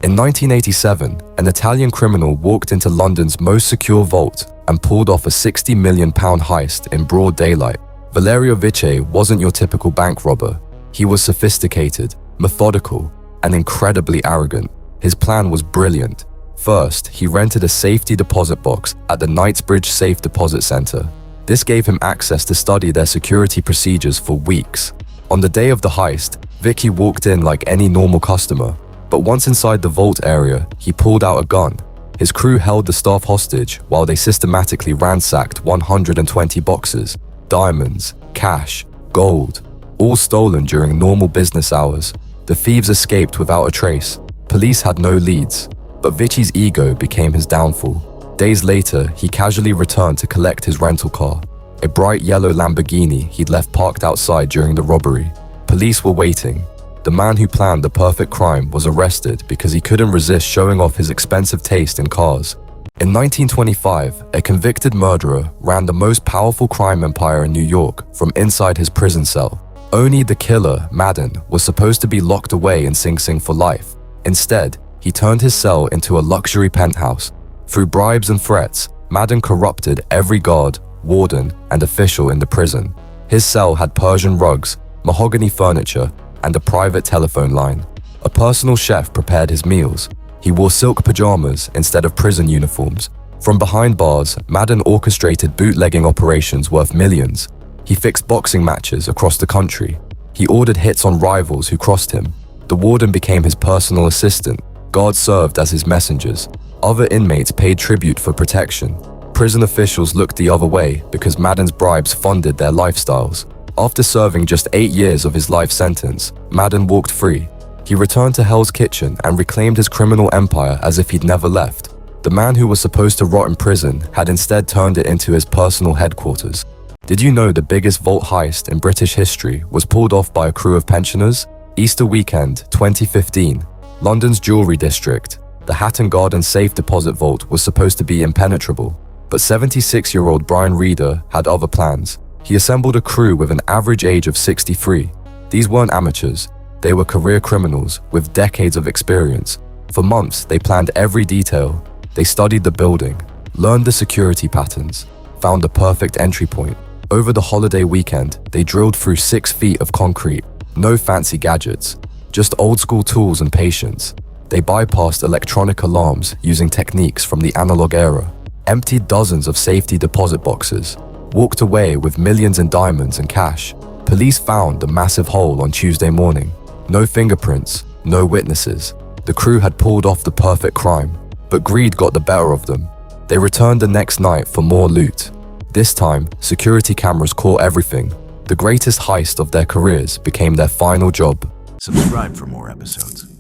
In 1987, an Italian criminal walked into London's most secure vault and pulled off a £60 million heist in broad daylight. Valerio Vice wasn't your typical bank robber. He was sophisticated, methodical, and incredibly arrogant. His plan was brilliant. First, he rented a safety deposit box at the Knightsbridge Safe Deposit Centre. This gave him access to study their security procedures for weeks. On the day of the heist, Vicky walked in like any normal customer, but once inside the vault area, he pulled out a gun. His crew held the staff hostage while they systematically ransacked 120 boxes, diamonds, cash, gold, all stolen during normal business hours. The thieves escaped without a trace. Police had no leads, but Vicky's ego became his downfall. Days later, he casually returned to collect his rental car, a bright yellow Lamborghini he'd left parked outside during the robbery. Police were waiting. The man who planned the perfect crime was arrested because he couldn't resist showing off his expensive taste in cars. In 1925, a convicted murderer ran the most powerful crime empire in New York from inside his prison cell. Only the killer, Madden, was supposed to be locked away in Sing Sing for life. Instead, he turned his cell into a luxury penthouse. Through bribes and threats, Madden corrupted every guard, warden, and official in the prison. His cell had Persian rugs, mahogany furniture, and a private telephone line. A personal chef prepared his meals. He wore silk pajamas instead of prison uniforms. From behind bars, Madden orchestrated bootlegging operations worth millions. He fixed boxing matches across the country. He ordered hits on rivals who crossed him. The warden became his personal assistant. Guards served as his messengers. Other inmates paid tribute for protection. Prison officials looked the other way because Madden's bribes funded their lifestyles. After serving just 8 years of his life sentence, Madden walked free. He returned to Hell's Kitchen and reclaimed his criminal empire as if he'd never left. The man who was supposed to rot in prison had instead turned it into his personal headquarters. Did you know the biggest vault heist in British history was pulled off by a crew of pensioners? Easter weekend, 2015, London's jewellery district. The Hatton Garden Safe Deposit Vault was supposed to be impenetrable, but 76-year-old Brian Reeder had other plans. He assembled a crew with an average age of 63. These weren't amateurs. They were career criminals with decades of experience. For months, they planned every detail. They studied the building, learned the security patterns, found the perfect entry point. Over the holiday weekend, they drilled through 6 feet of concrete. No fancy gadgets, just old-school tools and patience. They bypassed electronic alarms using techniques from the analog era, emptied dozens of safety deposit boxes, walked away with millions in diamonds and cash. Police found the massive hole on Tuesday morning. No fingerprints, no witnesses. The crew had pulled off the perfect crime, but greed got the better of them. They returned the next night for more loot. This time, security cameras caught everything. The greatest heist of their careers became their final job. Subscribe for more episodes.